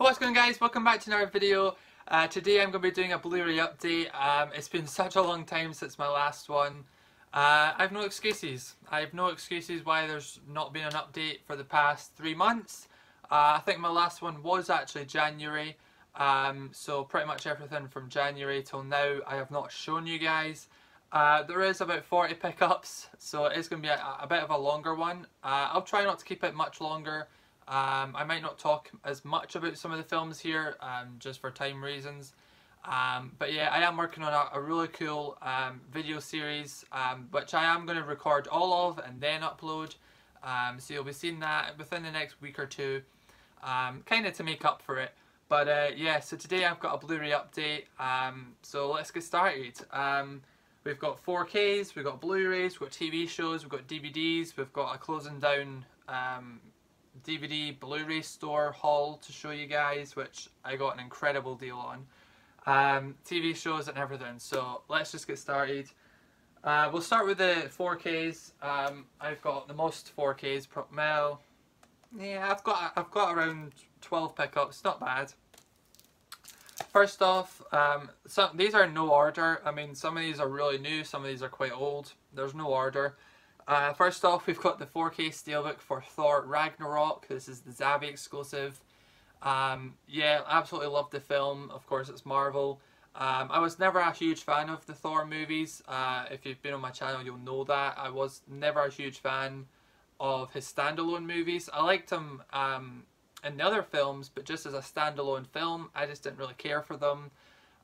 What's going on, guys? Welcome back to another video. Today I'm going to be doing a Blu-ray update. It's been such a long time since my last one. I have no excuses. I have no excuses why there's not been an update for the past 3 months. I think my last one was actually January. So pretty much everything from January till now I have not shown you guys. There is about 40 pickups, so it is going to be a bit of a longer one. I'll try not to keep it much longer. I might not talk as much about some of the films here, just for time reasons. But yeah, I am working on a really cool video series, which I am going to record all of and then upload. So you'll be seeing that within the next week or two, kind of to make up for it. But yeah, so today I've got a Blu-ray update, so let's get started. We've got 4Ks, we've got Blu-rays, we've got TV shows, we've got DVDs, we've got a closing down DVD Blu-ray store haul to show you guys, which I got an incredible deal on. TV shows and everything, so let's just get started. We'll start with the 4Ks. I've got the most 4Ks. Well, yeah, I've got around 12 pickups. Not bad. First off, these are in no order. I mean, some of these are really new, some of these are quite old. There's no order. First off, we've got the 4K Steelbook for Thor Ragnarok. This is the Zavvi exclusive. Yeah, absolutely love the film. Of course, it's Marvel. I was never a huge fan of the Thor movies. If you've been on my channel, you'll know that. I was never a huge fan of his standalone movies. I liked him in the other films, but just as a standalone film, I just didn't really care for them.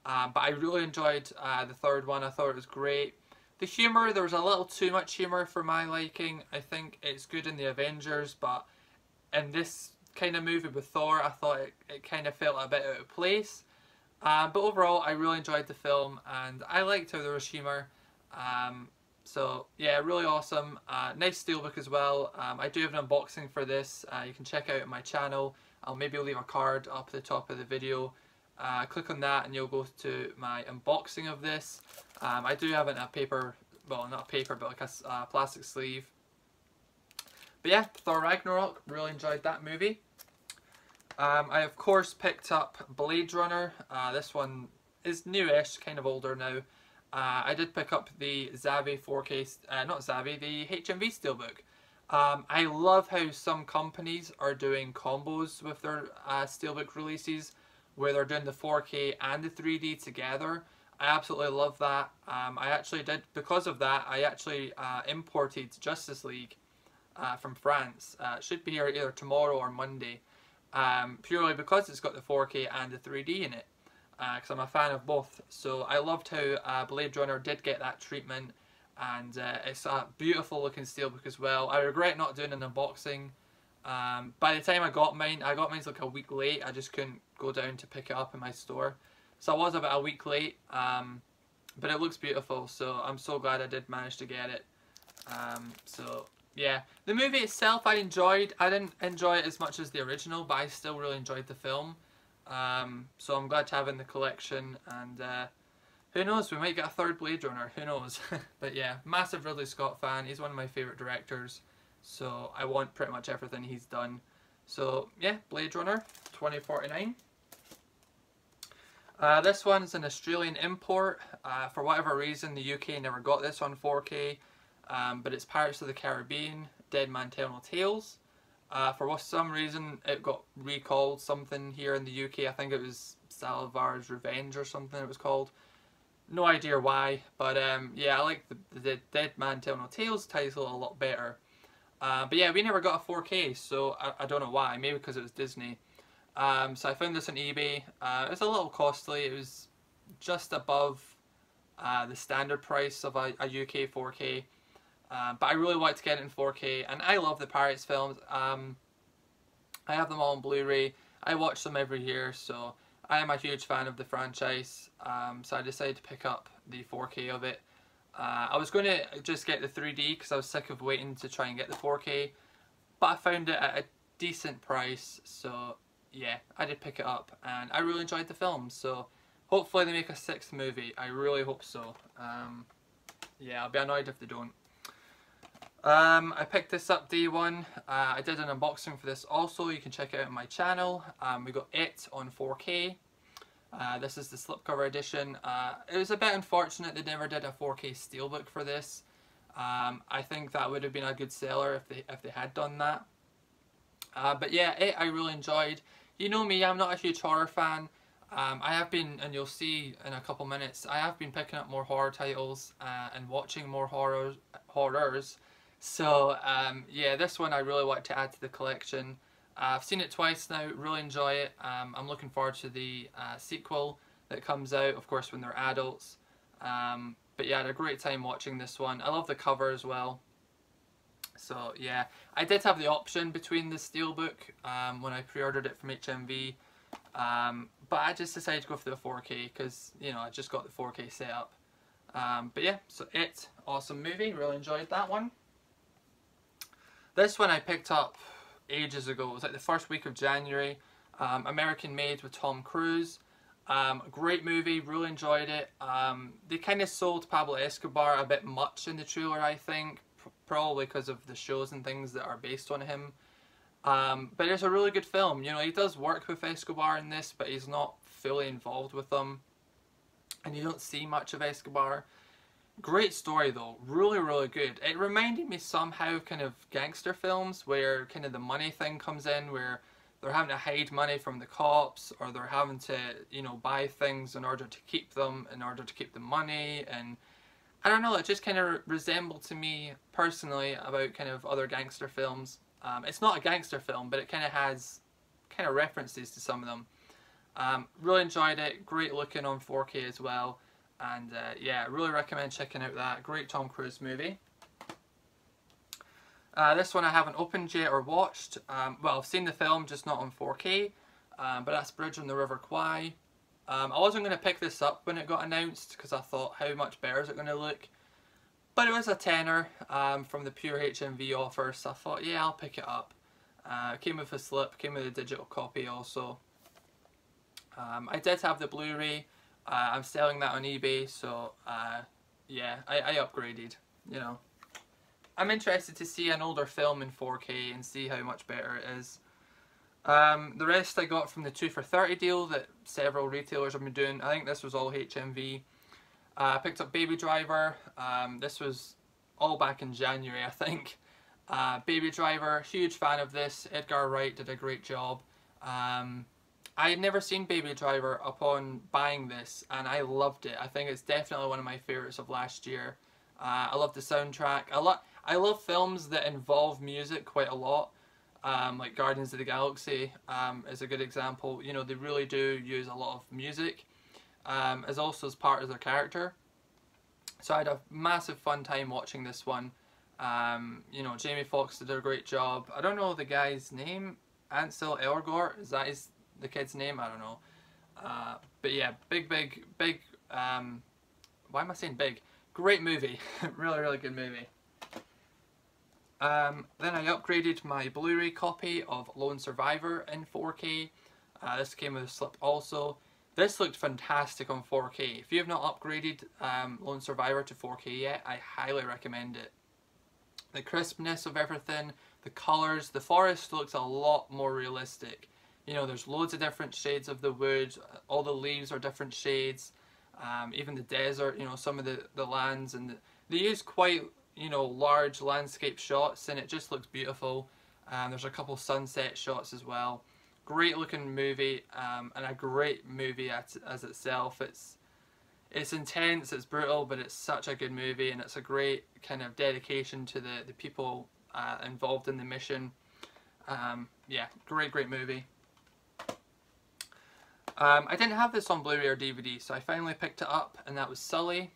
But I really enjoyed the third one. I thought it was great. The humour, there was a little too much humour for my liking. I think it's good in the Avengers, but in this kind of movie with Thor, I thought it kind of felt a bit out of place. But overall, I really enjoyed the film, and I liked how there was humour. So yeah, really awesome. Nice steelbook as well. I do have an unboxing for this. You can check out on my channel. I'll maybe leave a card up at the top of the video. Click on that and you'll go to my unboxing of this. I do have it in a paper, well, not a paper, but like a plastic sleeve. But yeah, Thor Ragnarok, really enjoyed that movie. I of course picked up Blade Runner. This one is newish, kind of older now. I did pick up the Zavvi 4K, not Zavvi, the HMV Steelbook. I love how some companies are doing combos with their Steelbook releases, where they're doing the 4K and the 3D together. I absolutely love that. I actually did, because of that, I actually imported Justice League from France. It should be here either tomorrow or Monday, purely because it's got the 4K and the 3D in it, because I'm a fan of both. So I loved how Blade Runner did get that treatment, and it's a beautiful looking steelbook as well. I regret not doing an unboxing. By the time I got mine like a week late. I just couldn't go down to pick it up in my store, so I was about a week late. But it looks beautiful, so I'm so glad I did manage to get it. So yeah, the movie itself I enjoyed. I didn't enjoy it as much as the original, but I still really enjoyed the film. So I'm glad to have it in the collection, and who knows, we might get a third Blade Runner, who knows. But yeah, massive Ridley Scott fan. He's one of my favourite directors, so I want pretty much everything he's done. So yeah, Blade Runner 2049. This one's an Australian import. For whatever reason, the UK never got this on 4K, but it's Pirates of the Caribbean, Dead Man Tell No Tales. For some reason, it got recalled something here in the UK. I think it was Salvar's Revenge or something it was called. No idea why, but yeah, I like the Dead Man Tell No Tales title a lot better. But yeah, we never got a 4K, so I don't know why. Maybe because it was Disney. So I found this on eBay. It was a little costly. It was just above the standard price of a UK 4K. But I really wanted to get it in 4K, and I love the Pirates films. I have them all on Blu-ray. I watch them every year, so I am a huge fan of the franchise. So I decided to pick up the 4K of it. I was going to just get the 3D because I was sick of waiting to try and get the 4K, but I found it at a decent price, so yeah, I did pick it up, and I really enjoyed the film. So hopefully they make a 6th movie. I really hope so. Yeah, I'll be annoyed if they don't. I picked this up day one. I did an unboxing for this also. You can check it out on my channel. We got it on 4K. This is the slipcover edition. It was a bit unfortunate they never did a 4K Steelbook for this. I think that would have been a good seller if they had done that. But yeah, it I really enjoyed. You know me, I'm not a huge horror fan. I have been, and you'll see in a couple minutes, I have been picking up more horror titles and watching more horrors. So yeah, this one I really want to add to the collection. I've seen it twice now, really enjoy it. I'm looking forward to the sequel that comes out, of course when they're adults. But yeah, I had a great time watching this one. I love the cover as well. So yeah, I did have the option between the Steelbook when I pre-ordered it from HMV. But I just decided to go for the 4K because, you know, I just got the 4K set up. But yeah, so it, awesome movie, really enjoyed that one. This one I picked up ages ago. It was like the first week of January. American Made with Tom Cruise. Great movie, really enjoyed it. They kind of sold Pablo Escobar a bit much in the trailer, I think. Probably because of the shows and things that are based on him. But it's a really good film. You know, he does work with Escobar in this, but he's not fully involved with them. And you don't see much of Escobar. Great story though, really, really good. It reminded me somehow kind of gangster films where kind of the money thing comes in, where they're having to hide money from the cops, or they're having to, you know, buy things in order to keep them, in order to keep the money. And I don't know, it just kind of resembled to me personally about kind of other gangster films. It's not a gangster film, but it kind of has kind of references to some of them. Really enjoyed it, great looking on 4K as well. And yeah, really recommend checking out that. Great Tom Cruise movie. This one I haven't opened yet or watched. Well, I've seen the film, just not on 4K. But that's Bridge on the River Kwai. I wasn't going to pick this up when it got announced because I thought, how much better is it going to look? But it was a tenner from the pure HMV offer, so I thought, yeah, I'll pick it up. It came with a slip, came with a digital copy also. I did have the Blu-ray. I'm selling that on eBay, so yeah, I upgraded, you know. I'm interested to see an older film in 4K and see how much better it is. The rest I got from the 2 for 30 deal that several retailers have been doing. I think this was all HMV. I picked up Baby Driver. This was all back in January, I think. Baby Driver, huge fan of this. Edgar Wright did a great job. I had never seen Baby Driver upon buying this, and I loved it. I think it's definitely one of my favourites of last year. I love the soundtrack. I love films that involve music quite a lot. Like Guardians of the Galaxy is a good example. You know, they really do use a lot of music as also as part of their character. So I had a massive fun time watching this one. You know, Jamie Foxx did a great job. I don't know the guy's name. Ansel Elgort, is that the kid's name? I don't know. But yeah, big, why am I saying big? Great movie. Really, really good movie. Then I upgraded my Blu-ray copy of Lone Survivor in 4K. This came with a slip also. This looked fantastic on 4K. If you have not upgraded Lone Survivor to 4K yet, I highly recommend it. The crispness of everything, the colours, the forest looks a lot more realistic. You know, there's loads of different shades of the wood, all the leaves are different shades, even the desert, you know, some of the lands, and they use quite, you know, large landscape shots, and it just looks beautiful. There's a couple sunset shots as well. Great looking movie, and a great movie as itself. It's intense, it's brutal, but it's such a good movie, and it's a great kind of dedication to the people involved in the mission. Yeah, great movie. I didn't have this on Blu-ray or DVD, so I finally picked it up, and that was Sully.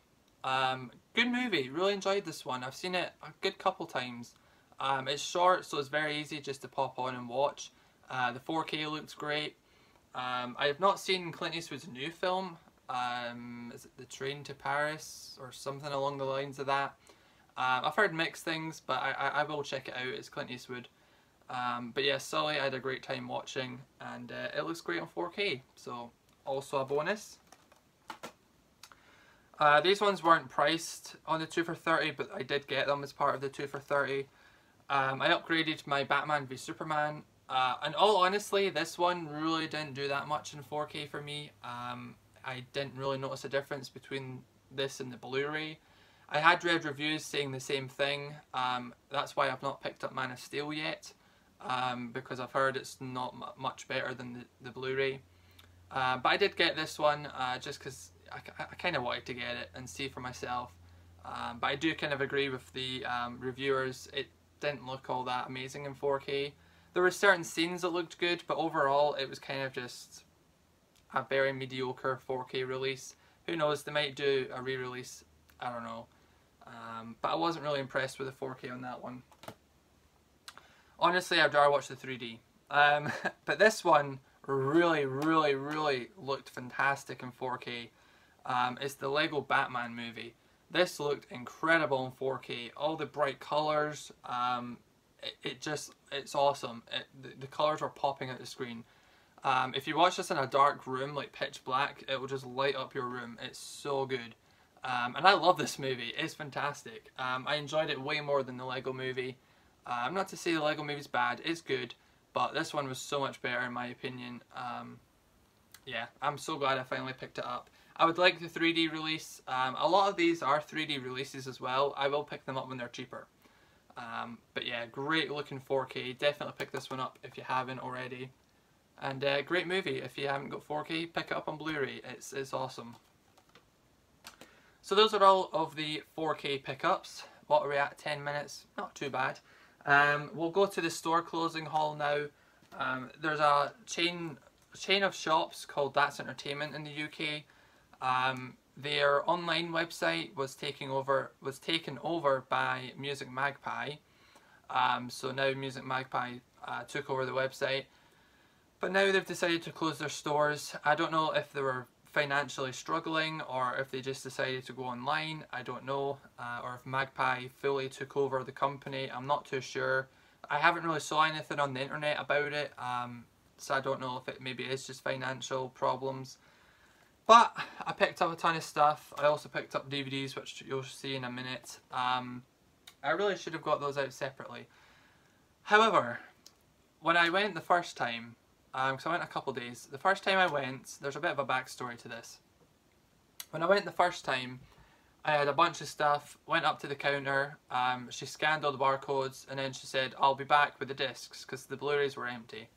Good movie, really enjoyed this one. I've seen it a good couple times. It's short, so it's very easy just to pop on and watch. The 4K looks great. I have not seen Clint Eastwood's new film. Is it The Train to Paris or something along the lines of that? I've heard mixed things, but I will check it out. It's Clint Eastwood. But yeah, Sully I had a great time watching, and it looks great on 4K, so also a bonus. These ones weren't priced on the 2 for 30, but I did get them as part of the 2 for 30. I upgraded my Batman v Superman, and all honestly, this one really didn't do that much in 4K for me. I didn't really notice a difference between this and the Blu-ray. I had read reviews saying the same thing. That's why I've not picked up Man of Steel yet, because I've heard it's not much better than the Blu-ray. But I did get this one just because I kind of wanted to get it and see for myself. But I do kind of agree with the reviewers. It didn't look all that amazing in 4K. There were certain scenes that looked good, but overall it was kind of just a very mediocre 4K release. Who knows, they might do a re-release, I don't know. But I wasn't really impressed with the 4K on that one. Honestly, I'd rather watch the 3D. But this one really looked fantastic in 4K. It's the Lego Batman movie. This looked incredible in 4K. All the bright colours, it's awesome. The colours are popping out the screen. If you watch this in a dark room, like pitch black, it will just light up your room. It's so good. And I love this movie. It's fantastic. I enjoyed it way more than the Lego movie. Not to say the Lego movie's bad, it's good, but this one was so much better in my opinion. Yeah, I'm so glad I finally picked it up. I would like the 3D release. A lot of these are 3D releases as well. I will pick them up when they're cheaper. But yeah, great looking 4K. Definitely pick this one up if you haven't already. And great movie. If you haven't got 4K, pick it up on Blu-ray. It's awesome. So those are all of the 4K pickups. What are we at? 10 minutes? Not too bad. We'll go to the store closing haul now. There's a chain of shops called That's Entertainment in the UK. Their online website was taken over by Music Magpie. So now Music Magpie took over the website. But now they've decided to close their stores. I don't know if they were financially struggling or if they just decided to go online. I don't know. Or if Magpie fully took over the company. I'm not too sure. I haven't really saw anything on the internet about it. So I don't know if it maybe is just financial problems. But I picked up a ton of stuff. I also picked up DVDs, which you'll see in a minute. I really should have got those out separately. However, when I went the first time, because I went a couple days, the first time I went, there's a bit of a backstory to this. When I went the first time, I had a bunch of stuff, went up to the counter, she scanned all the barcodes, and then she said, I'll be back with the discs, because the Blu-rays were empty.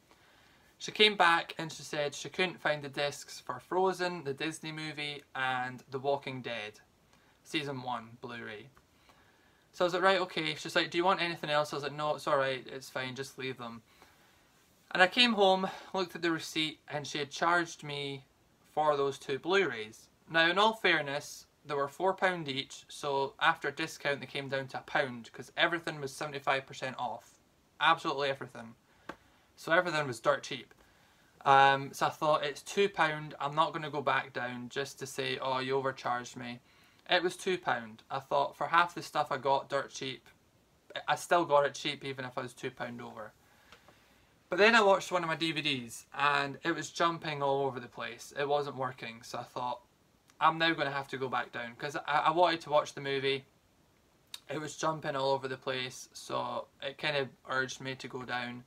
She came back and she said she couldn't find the discs for Frozen, the Disney movie, and The Walking Dead, Season 1 Blu-ray. So I was like, right, okay. She's like, do you want anything else? I was like, no, it's alright, it's fine, just leave them. And I came home, looked at the receipt, and she had charged me for those 2 Blu-rays. Now, in all fairness, they were £4 each, so after a discount they came down to £1, because everything was 75% off. Absolutely everything. So everything was dirt cheap. So I thought, it's £2, I'm not going to go back down just to say, oh, you overcharged me. It was £2. I thought, for half the stuff I got dirt cheap, I still got it cheap even if I was £2 over. But then I watched one of my DVDs and it was jumping all over the place. It wasn't working, so I thought, I'm now going to have to go back down, because I wanted to watch the movie. It was jumping all over the place, so it kind of urged me to go down.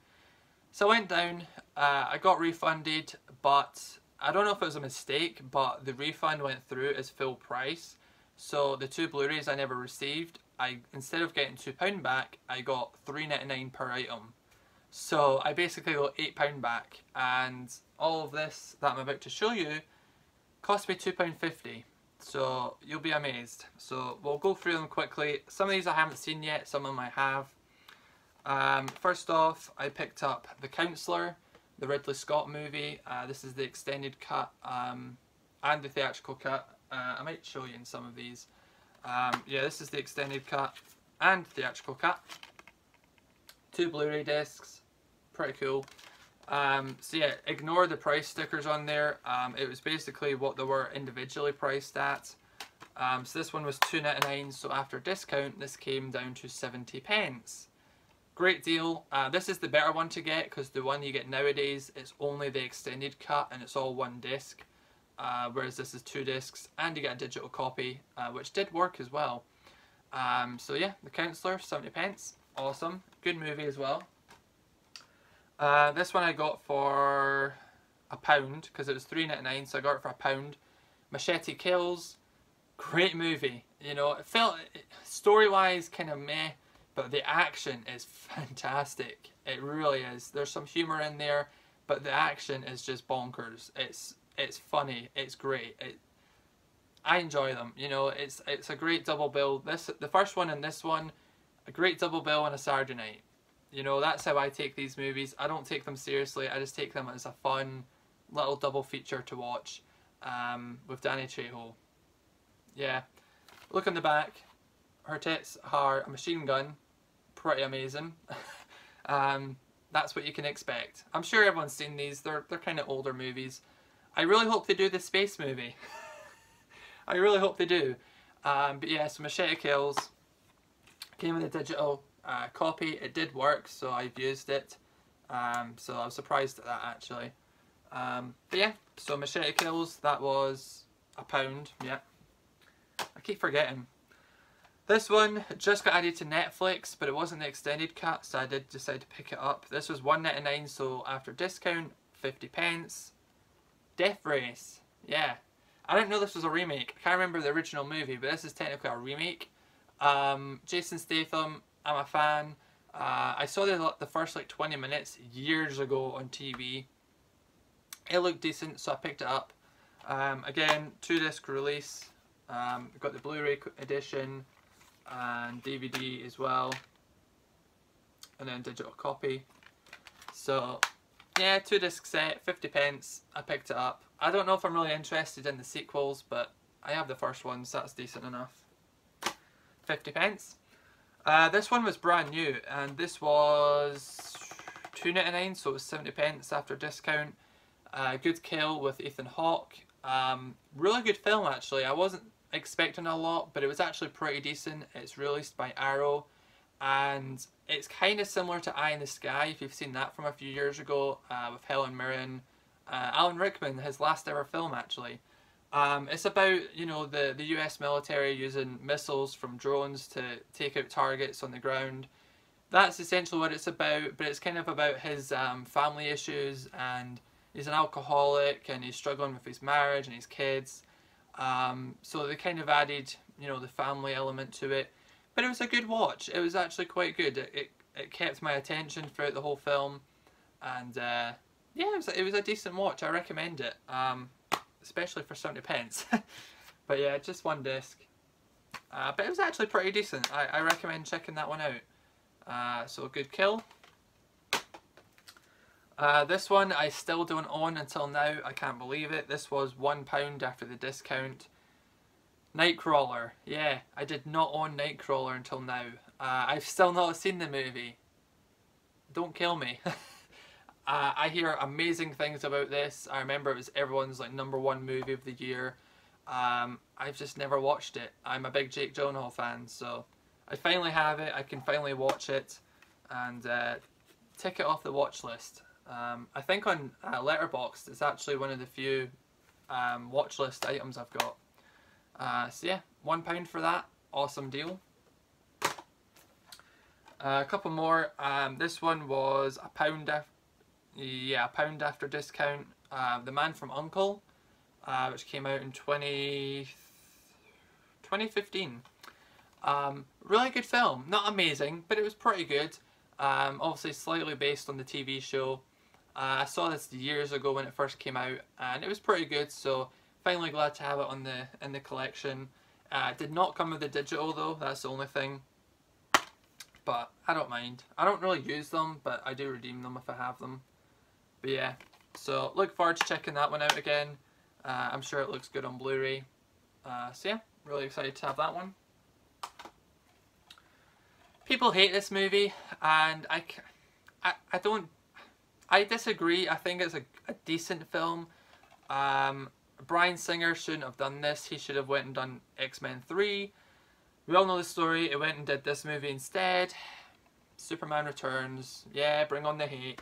So I went down, I got refunded, but I don't know if it was a mistake, but the refund went through as full price. So the 2 Blu-rays I never received, instead of getting £2 back, I got £3.99 per item. So I basically got £8 back, and all of this that I'm about to show you cost me £2.50. So you'll be amazed. So we'll go through them quickly. Some of these I haven't seen yet, some of them I have. First off, I picked up The Counselor, the Ridley Scott movie. This is the extended cut and the theatrical cut. I might show you in some of these. Yeah, this is the extended cut and theatrical cut. 2 Blu-ray discs, pretty cool. So yeah, ignore the price stickers on there. It was basically what they were individually priced at. So this one was £2.99, so after discount this came down to 70p. Great deal. This is the better one to get, because the one you get nowadays, it's only the extended cut and it's all one disc. whereas this is 2 discs, and you get a digital copy, which did work as well. So yeah, The Counsellor, 70p, awesome, good movie as well. This one I got for £1 because it was $3.99, so I got it for £1. Machete Kills, great movie. You know, it felt story-wise kind of meh, but the action is fantastic. It really is. There's some humor in there, but the action is just bonkers. It's funny. It's great. I enjoy them. You know, it's a great double bill. The first one and this one, a great double bill on a Saturday night. You know, that's how I take these movies. I don't take them seriously. I just take them as a fun little double feature to watch with Danny Trejo. Yeah. Look on the back. Her tits are a machine gun. Pretty amazing. That's what you can expect. I'm sure everyone's seen these. They're kind of older movies. I really hope they do the space movie. I really hope they do. But yeah, so Machete Kills came with a digital copy. It did work, so I've used it. So I was surprised at that actually. But yeah, so Machete Kills, that was £1. Yeah, I keep forgetting. This one just got added to Netflix, but it wasn't the extended cut, so I did decide to pick it up. This was $1.99, so after discount, 50p. Death Race, yeah. I didn't know this was a remake. I can't remember the original movie, but this is technically a remake. Jason Statham, I'm a fan. I saw the first like 20 minutes years ago on TV. It looked decent, so I picked it up. Again, 2-disc release. Got the Blu-ray edition and DVD as well, and then digital copy. So yeah, 2-disc set, 50p. I picked it up. I don't know if I'm really interested in the sequels, but I have the first one, so that's decent enough. 50p. This one was brand new, and this was $2.99, so it was 70p after discount. Good Kill with Ethan Hawke. Really good film actually. I wasn't expecting a lot, but it was actually pretty decent. It's released by Arrow, and it's kind of similar to Eye in the Sky, if you've seen that from a few years ago, with Helen Mirren. Alan Rickman, his last ever film actually. It's about, you know, the US military using missiles from drones to take out targets on the ground. That's essentially what it's about, but it's kind of about his family issues, and he's an alcoholic and he's struggling with his marriage and his kids. So they kind of added, you know, the family element to it. But it was a good watch. It was actually quite good. It kept my attention throughout the whole film. And yeah, it was a decent watch. I recommend it. Especially for 70p. But yeah, just 1 disc. But it was actually pretty decent. I recommend checking that one out. So Good Kill. This one I still don't own until now. I can't believe it. This was £1 after the discount. Nightcrawler. Yeah, I did not own Nightcrawler until now. I've still not seen the movie. Don't kill me. I hear amazing things about this. I remember it was everyone's like #1 movie of the year. I've just never watched it. I'm a big Jake Gyllenhaal fan, so I finally have it. I can finally watch it and tick it off the watch list. I think on Letterboxd it's actually one of the few watch list items I've got. So yeah, £1 for that. Awesome deal. A couple more. This one was £1 after. Yeah, £1 after discount. The Man from U.N.C.L.E., which came out in 2015. Really good film. Not amazing, but it was pretty good. Obviously slightly based on the TV show. I saw this years ago when it first came out, and it was pretty good, so finally glad to have it on in the collection. It did not come with the digital though, that's the only thing. But I don't mind. I don't really use them, but I do redeem them if I have them. But yeah, so look forward to checking that one out again. I'm sure it looks good on Blu-ray. So yeah, really excited to have that one. People hate this movie, and I disagree. I think it's a decent film. Bryan Singer shouldn't have done this. He should have went and done X-Men 3. We all know the story. He went and did this movie instead. Superman Returns. Yeah, bring on the hate.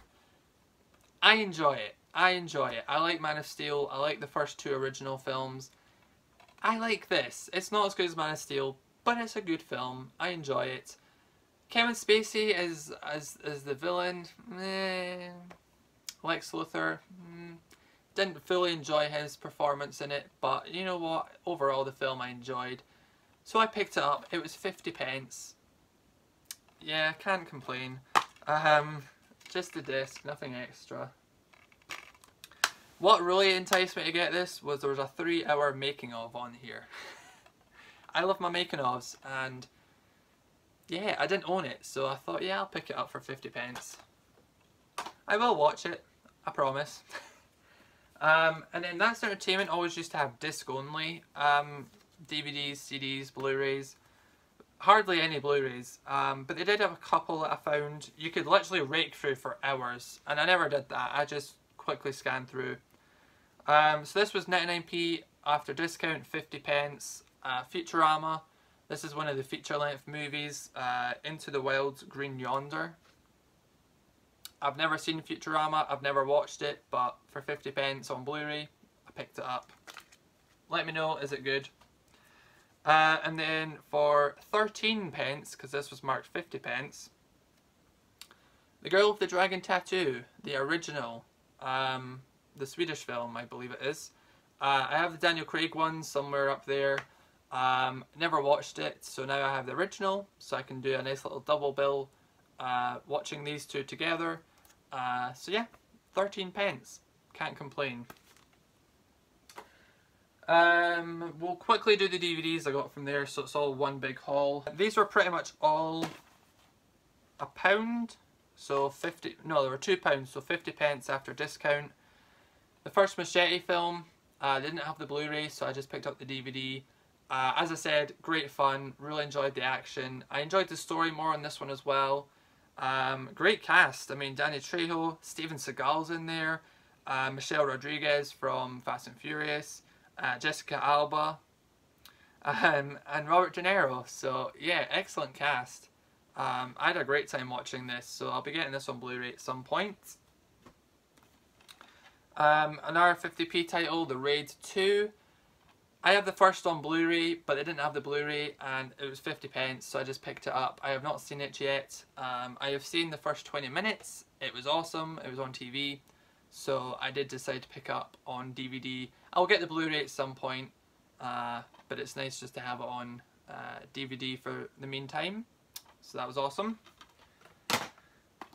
I enjoy it. I enjoy it. I like Man of Steel. I like the first two original films. I like this. It's not as good as Man of Steel, but it's a good film. I enjoy it. Kevin Spacey as the villain. Lex Luthor. Didn't fully enjoy his performance in it, but you know what? Overall, the film I enjoyed. So I picked it up. It was 50p. Yeah, can't complain. Just the disc, nothing extra. What really enticed me to get this was there was a 3-hour making of on here. I love my making ofs, and yeah, I didn't own it, so I thought, yeah, I'll pick it up for 50p. I will watch it, I promise. And then That's Entertainment always used to have disc only DVDs, CDs, Blu-rays. Hardly any Blu-rays, but they did have a couple that I found. You could literally rake through for hours, and I never did that. I just quickly scanned through. So this was 99p after discount, 50p. Futurama. This is one of the feature-length movies. Into the Wild, Green Yonder. I've never seen Futurama, I've never watched it, but for 50p on Blu-ray, I picked it up. Let me know, is it good? And then for 13p, because this was marked 50p, The Girl with the Dragon Tattoo, the original, the Swedish film, I believe it is. I have the Daniel Craig one somewhere up there. Never watched it, so now I have the original, so I can do a nice little double bill watching these two together. So yeah, 13p. Can't complain. We'll quickly do the DVDs I got from there, so it's all one big haul. These were pretty much all £1, so 50. No, they were £2, so 50p after discount. The first Machete film, didn't have the Blu-ray, so I just picked up the DVD. As I said, great fun. Really enjoyed the action. I enjoyed the story more on this one as well. Great cast. I mean, Danny Trejo, Steven Seagal's in there, Michelle Rodriguez from Fast and Furious, Jessica Alba, and Robert De Niro. So yeah, excellent cast. I had a great time watching this, so I'll be getting this on Blu-ray at some point. Another 50p title, The Raid 2. I have the first on Blu-ray, but they didn't have the Blu-ray, and it was 50p, so I just picked it up. I have not seen it yet. I have seen the first 20 minutes. It was awesome. It was on TV, so I did decide to pick up on DVD. I'll get the Blu-ray at some point, but it's nice just to have it on DVD for the meantime. So that was awesome.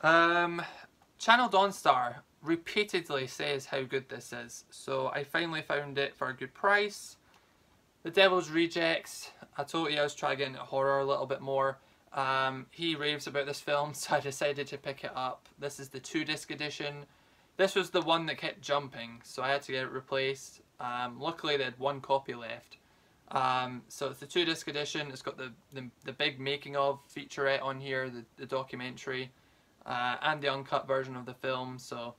Channel Dawnstar repeatedly says how good this is, so I finally found it for a good price. The Devil's Rejects. I told you I was trying to get into horror a little bit more. He raves about this film, so I decided to pick it up. This is the 2-disc edition. This was the one that kept jumping, so I had to get it replaced. Luckily they had one copy left. So it's the 2-disc edition. It's got the big making of featurette on here, the documentary, and the uncut version of the film. So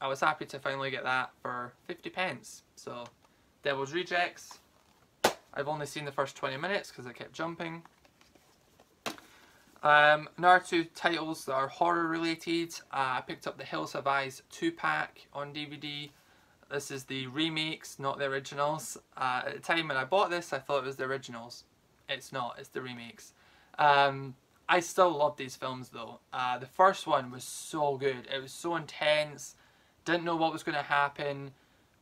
I was happy to finally get that for 50p. So Devil's Rejects. I've only seen the first 20 minutes because it kept jumping. Another 2 titles that are horror related. I picked up the Hills Have Eyes 2-pack on DVD. This is the remakes, not the originals. At the time when I bought this, I thought it was the originals. It's not, it's the remakes. I still love these films though. The first one was so good. It was so intense. Didn't know what was going to happen.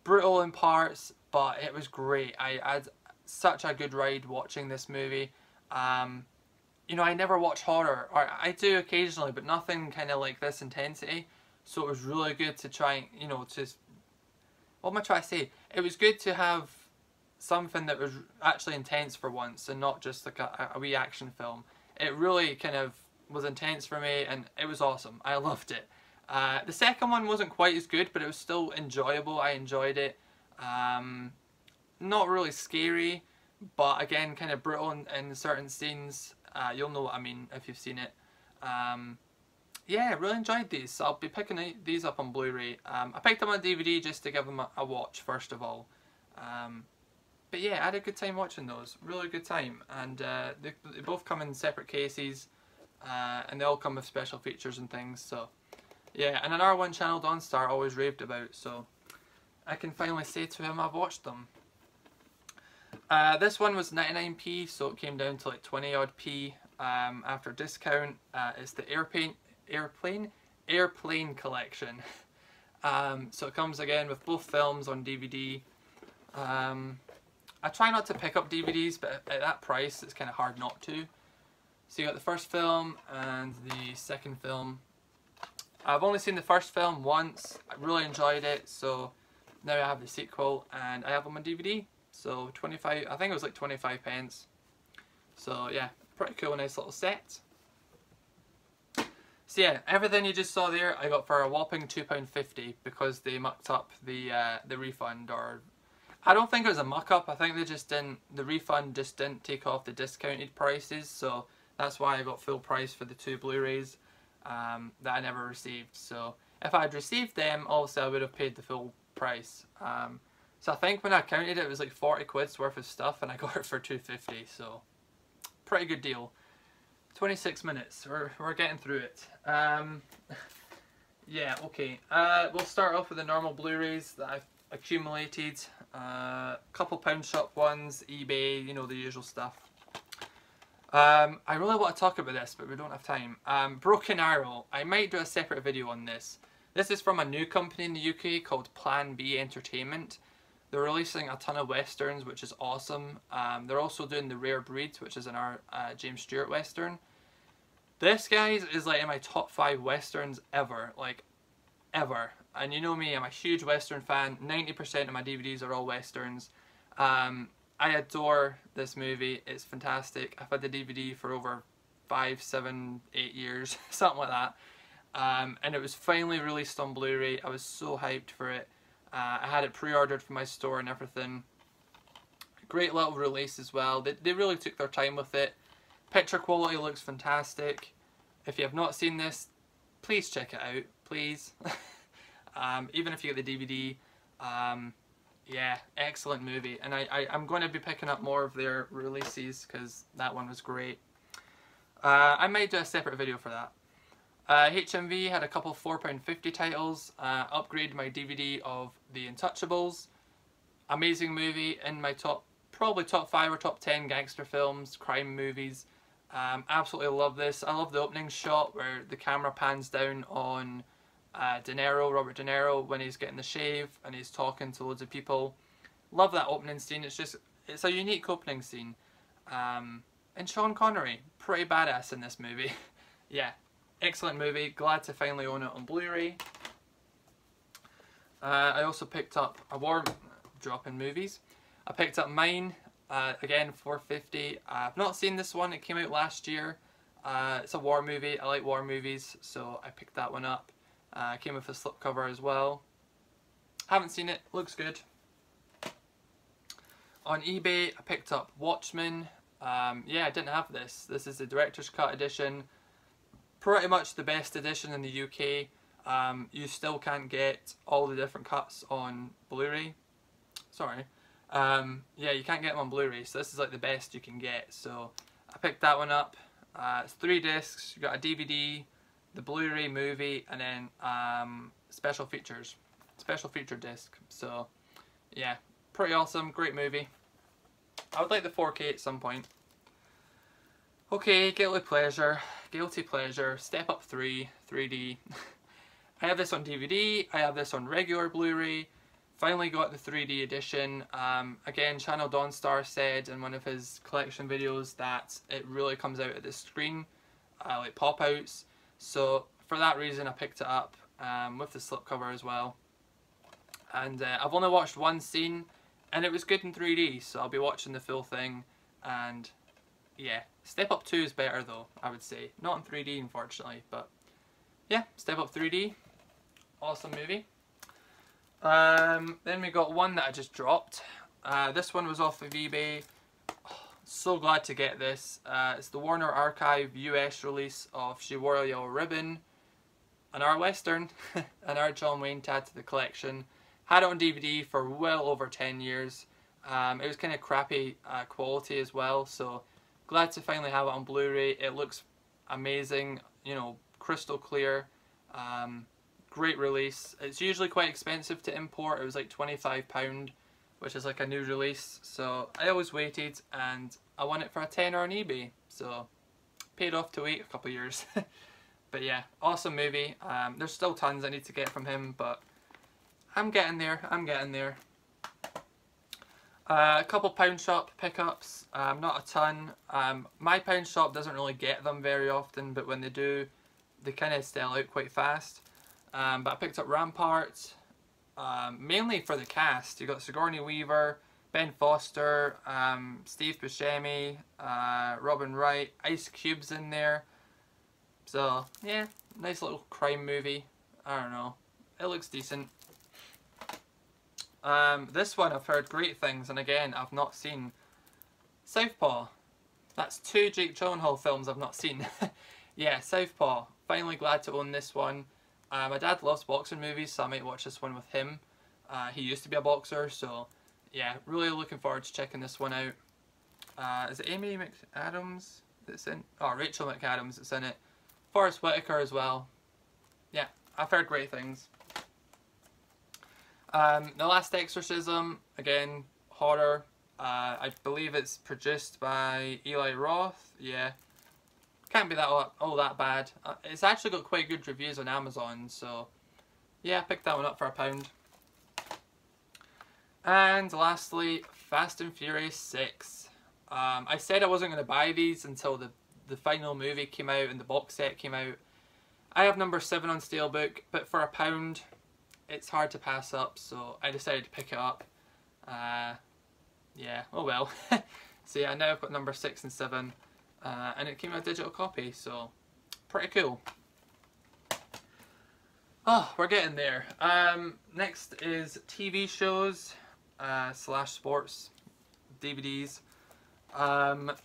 Brutal in parts, but it was great. I had such a good ride watching this movie. You know, I never watch horror, or I do occasionally, but nothing kind of like this intensity. So it was really good to try, you know, to, what am I trying to say? It was good to have something that was actually intense for once, and not just like a wee action film. It really kind of was intense for me, and it was awesome. I loved it. The second one wasn't quite as good, but it was still enjoyable. I enjoyed it. Not really scary, but again, kind of brutal in certain scenes. You'll know what I mean if you've seen it. Yeah, really enjoyed these. So I'll be picking these up on Blu-ray. I picked them on DVD just to give them a watch first of all. But yeah, I had a good time watching those. Really good time. And they both come in separate cases, and they all come with special features and things. So Yeah, and another one Channel Dawnstar always raved about, so I can finally say to him I've watched them. This one was 99p, so it came down to like 20 odd p after discount. It's the Airplane collection. So it comes again with both films on DVD. I try not to pick up DVDs, but at that price it's kind of hard not to. So you got the first film and the second film. I've only seen the first film once. I really enjoyed it, so now I have the sequel and I have them on DVD. So 25, I think it was like 25 pence. So yeah, pretty cool, nice little set. So yeah, everything you just saw there I got for a whopping £2.50 because they mucked up the refund, or I don't think it was a muck up. I think they just didn't, the refund just didn't take off the discounted prices, so that's why I got full price for the 2 Blu-rays that I never received. So if I had received them, obviously I would have paid the full price. So I think when I counted it, it was like 40 quid's worth of stuff, and I got it for £2.50. So pretty good deal. 26 minutes. We're getting through it. Yeah, okay. We'll start off with the normal Blu-rays that I've accumulated. Couple pound shop ones, eBay, you know, the usual stuff. I really want to talk about this, but we don't have time. Broken Arrow. I might do a separate video on this. This is from a new company in the UK called Plan B Entertainment. They're releasing a ton of westerns, which is awesome. They're also doing The Rare Breed, which is another James Stewart western. This, guys, is like in my top 5 westerns ever. Like, ever. And you know me, I'm a huge western fan. 90% of my DVDs are all westerns. I adore this movie. It's fantastic. I've had the DVD for over 5, 7, 8 years, something like that. And it was finally released on Blu-ray. I was so hyped for it. I had it pre-ordered from my store and everything. Great little release as well. They really took their time with it. Picture quality looks fantastic. If you have not seen this, please check it out, please. Even if you get the DVD, yeah, excellent movie. And I'm going to be picking up more of their releases because that one was great. I might do a separate video for that. HMV had a couple £4.50 titles. Upgraded my DVD of The Untouchables. Amazing movie, in my probably top 5 or top 10 gangster films, crime movies. Absolutely love this. I love the opening shot where the camera pans down on Robert De Niro, when he's getting the shave and he's talking to loads of people. Love that opening scene. It's a unique opening scene. And Sean Connery, pretty badass in this movie. Yeah. Excellent movie. Glad to finally own it on Blu-ray. I also picked up a war drop in movies. I picked up Mine, again $4.50. I've not seen this one. It came out last year. It's a war movie. I like war movies, so I picked that one up. Came with a slipcover as well. Haven't seen it. Looks good. On eBay, I picked up Watchmen. Yeah, I didn't have this. This is the director's cut edition. Pretty much the best edition in the UK. You still can't get all the different cuts on Blu-ray. Sorry. Yeah, you can't get them on Blu-ray, so this is like the best you can get. So I picked that one up. It's 3 discs. You got a DVD, the Blu-ray movie, and then special feature disc. So yeah, pretty awesome. Great movie. I would like the 4K at some point. Okay, guilty pleasure, Step Up 3, 3D. I have this on DVD, I have this on regular Blu-ray. Finally got the 3D edition. Again, Channel Dawnstar said in one of his collection videos that it really comes out of the screen, like pop-outs. So for that reason I picked it up with the slipcover as well. And I've only watched one scene and it was good in 3D, so I'll be watching the full thing. And yeah, Step Up 2 is better though, I would say. Not in 3D unfortunately, but yeah, Step Up 3D, awesome movie. Then we got one that I just dropped. This one was off of eBay. Oh, so glad to get this. It's the Warner Archive US release of She Wore a Yellow Ribbon, an our western, an our John Wayne to add to the collection. Had it on DVD for well over 10 years. It was kind of crappy quality as well, so glad to finally have it on Blu-ray. It looks amazing, you know, crystal clear. great release. It's usually quite expensive to import. It was like £25, which is like a new release. So I always waited, and I won it for a tenner on eBay. So paid off to wait a couple of years. But yeah, awesome movie. There's still tons I need to get from him, but I'm getting there. I'm getting there. A couple pound shop pickups, not a ton. My pound shop doesn't really get them very often, but when they do, they kind of sell out quite fast. But I picked up Rampart, mainly for the cast. You got Sigourney Weaver, Ben Foster, Steve Buscemi, Robin Wright, Ice Cube's in there. So yeah, nice little crime movie. I don't know, it looks decent. This one I've heard great things, and again I've not seen. Southpaw. That's 2 Jake Gyllenhaal films I've not seen. Yeah, Southpaw. Finally glad to own this one. My dad loves boxing movies, so I might watch this one with him. He used to be a boxer, so yeah, really looking forward to checking this one out. Is it Amy McAdams that's in? Oh, Rachel McAdams that's in it. Forrest Whitaker as well. Yeah, I've heard great things. The Last Exorcism, again, horror. I believe it's produced by Eli Roth. Yeah, can't be all that bad. It's actually got quite good reviews on Amazon, so yeah, I picked that one up for £1. And lastly, Fast and Furious 6. I said I wasn't going to buy these until the final movie came out and the box set came out. I have number 7 on Steelbook, but for £1, it's hard to pass up, so I decided to pick it up. Yeah, oh well. So yeah, now I've got number 6 and 7, and it came out a digital copy, so pretty cool. Oh, we're getting there. Next is TV shows slash sports DVDs.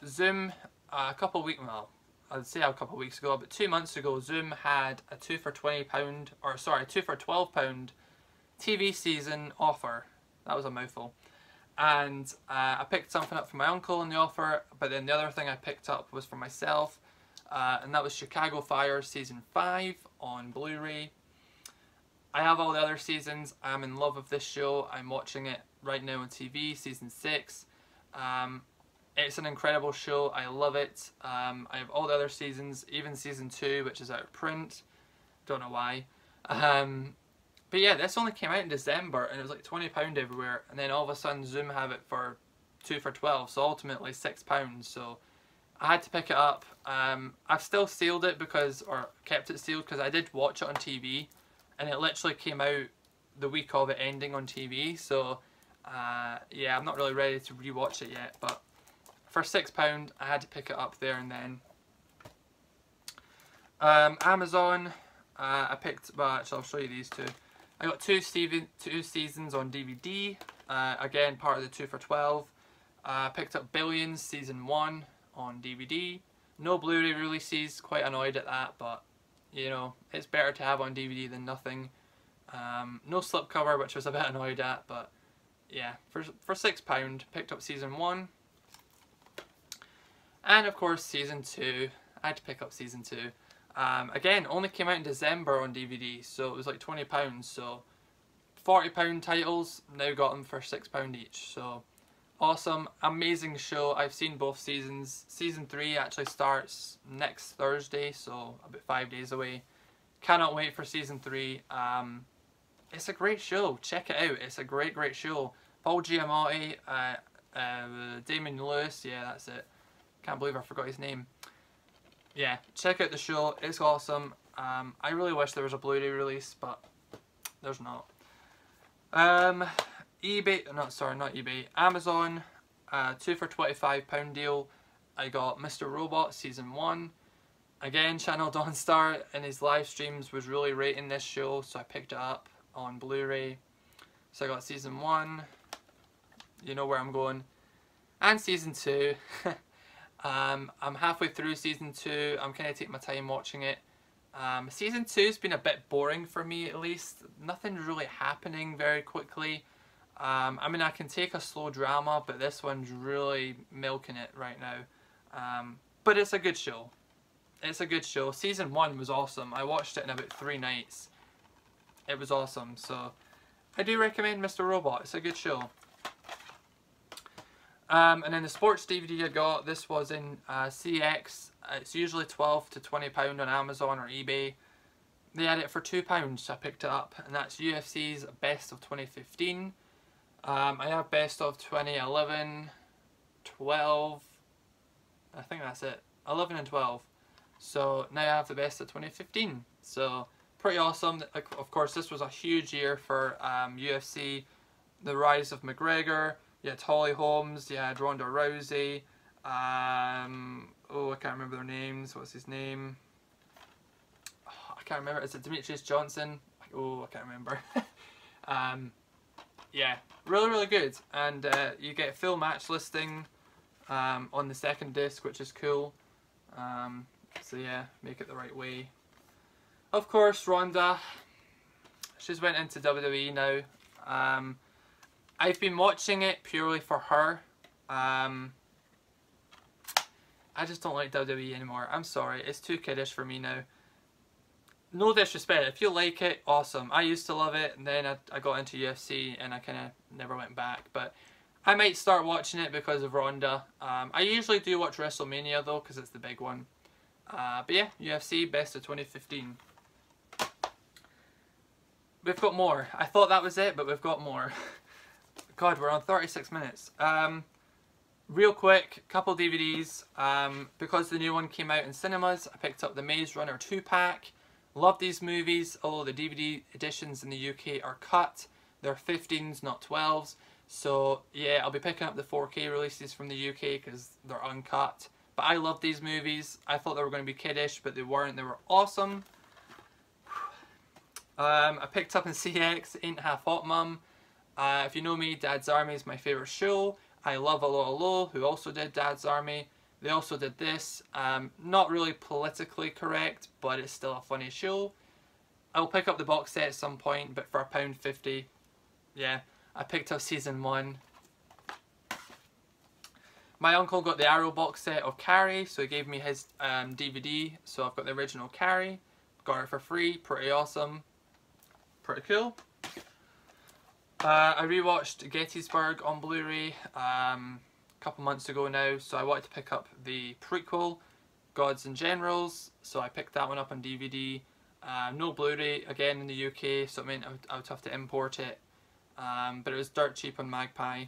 Zoom, a couple of weeks, well, I'd say a couple of weeks ago, but 2 months ago, Zoom had a 2 for £20, or sorry, 2 for £12 TV season offer. That was a mouthful. And I picked something up for my uncle in the offer, but then the other thing I picked up was for myself, and that was Chicago Fire Season 5 on Blu-ray. I have all the other seasons. I'm in love with this show. I'm watching it right now on TV, Season 6. It's an incredible show. I love it. I have all the other seasons, even Season 2, which is out of print. Don't know why. But yeah, this only came out in December, and it was like £20 everywhere, and then all of a sudden Zoom have it for 2 for £12, so ultimately £6. So I had to pick it up. I've still sealed it because, or kept it sealed because I did watch it on TV, and it literally came out the week of it ending on TV. So yeah, I'm not really ready to rewatch it yet, but for £6 I had to pick it up there and then. Amazon, I picked, well actually I'll show you these two. I got two seasons on DVD, again part of the 2 for 12. Picked up Billions Season 1 on DVD. No Blu-ray releases, quite annoyed at that, but you know, it's better to have on DVD than nothing. No slipcover, which I was a bit annoyed at, but yeah, for £6 picked up Season 1. And of course Season 2, I had to pick up Season 2. Again, only came out in December on DVD, so it was like £20, so £40 titles, now got them for £6 each, so awesome, amazing show. I've seen both seasons. Season 3 actually starts next Thursday, so about 5 days away. Cannot wait for Season 3. It's a great show, check it out, it's a great show. Paul Giamatti, Damon Lewis, yeah that's it, can't believe I forgot his name. Yeah, check out the show, it's awesome. I really wish there was a Blu-ray release, but there's not. eBay, not eBay, Amazon, 2 for £25 deal. I got Mr. Robot Season 1. Again, Channel Dawnstar in his live streams was really rating this show, so I picked it up on Blu-ray. So I got Season 1, you know where I'm going, and Season 2. I'm halfway through Season 2, I'm kind of taking my time watching it. Season 2's been a bit boring for me at least, nothing's really happening very quickly. I mean I can take a slow drama, but this one's really milking it right now. But it's a good show. It's a good show. Season 1 was awesome, I watched it in about 3 nights. it was awesome. So I do recommend Mr. Robot. It's a good show. And then the sports DVD I got, this was in CX. It's usually £12 to £20 on Amazon or eBay. They had it for £2, so I picked it up, and that's UFC's Best of 2015. I have Best of 2011, 12, I think that's it, 11 and 12. So now I have the Best of 2015. So pretty awesome. Of course, this was a huge year for UFC. The rise of McGregor. You had Holly Holmes. You had Ronda Rousey. Oh, I can't remember their names. What's his name? Oh, I can't remember. Is it Demetrius Johnson? Oh, I can't remember. Yeah, really, really good. And you get a full match listing on the second disc, which is cool. So yeah, make it the right way. Of course, Ronda. She's went into WWE now. I've been watching it purely for her. I just don't like WWE anymore. I'm sorry, it's too kiddish for me now. No disrespect, if you like it, awesome. I used to love it, and then I got into UFC and I kind of never went back. But I might start watching it because of Ronda. I usually do watch WrestleMania though, because it's the big one. But yeah, UFC Best of 2015. We've got more. I thought that was it, but we've got more. God, we're on 36 minutes. Real quick, couple DVDs. Because the new one came out in cinemas, I picked up the Maze Runner 2-pack. Love these movies, although the DVD editions in the UK are cut. They're 15s, not 12s. So yeah, I'll be picking up the 4K releases from the UK because they're uncut. But I love these movies. I thought they were going to be kiddish, but they weren't. They were awesome. I picked up in CX, Ain't Half Hot Mum. If you know me, Dad's Army is my favourite show. I love Lotta, who also did Dad's Army. They also did this. Not really politically correct, but it's still a funny show. I'll pick up the box set at some point, but for £1.50, yeah, I picked up season 1. My uncle got the Arrow box set of Carrie, so he gave me his DVD. So I've got the original Carrie. Got it for free. Pretty awesome. Pretty cool. I rewatched Gettysburg on Blu-ray a couple months ago now, so I wanted to pick up the prequel, Gods and Generals, so I picked that one up on DVD. No Blu-ray again in the UK, so it meant I would have to import it, but it was dirt cheap on Magpie.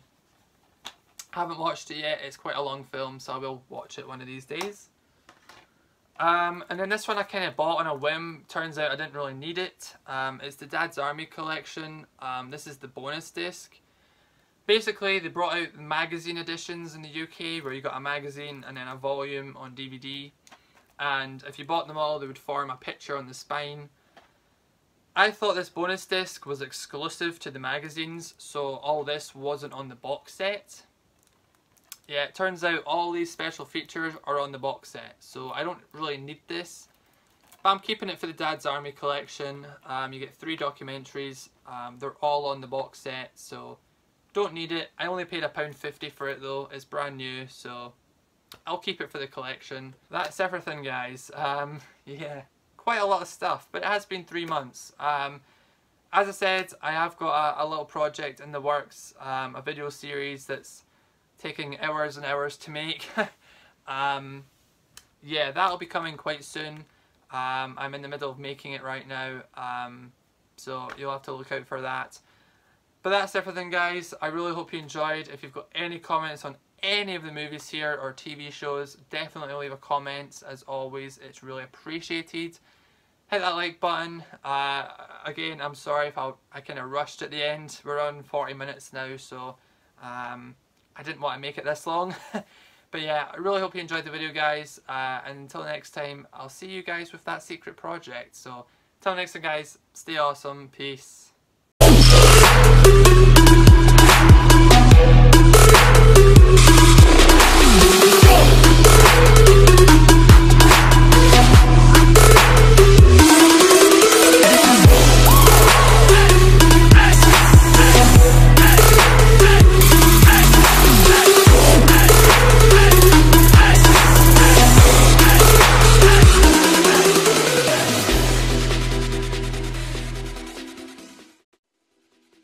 Haven't watched it yet. It's quite a long film, so I will watch it one of these days. And then this one I kind of bought on a whim. Turns out I didn't really need it. It's the Dad's Army collection. This is the bonus disc. Basically, they brought out magazine editions in the UK where you got a magazine and then a volume on DVD. And if you bought them all, they would form a picture on the spine. I thought this bonus disc was exclusive to the magazines, so all this wasn't on the box set. Yeah, it turns out all these special features are on the box set, so I don't really need this. But I'm keeping it for the Dad's Army collection. You get 3 documentaries. They're all on the box set, so don't need it. I only paid £1.50 for it though. It's brand new, so I'll keep it for the collection. That's everything, guys. Yeah, quite a lot of stuff, but it has been 3 months. As I said, I have got a little project in the works, a video series that's taking hours and hours to make. Yeah, that'll be coming quite soon. I'm in the middle of making it right now, so you'll have to look out for that. But that's everything, guys. I really hope you enjoyed. If you've got any comments on any of the movies here or TV shows, definitely leave a comment. As always, it's really appreciated. Hit that like button. Again, I'm sorry if I kind of rushed at the end. We're on 40 minutes now, so I didn't want to make it this long. But yeah, I really hope you enjoyed the video, guys. And until next time, I'll see you guys with that secret project. So, until next time, guys, stay awesome. Peace.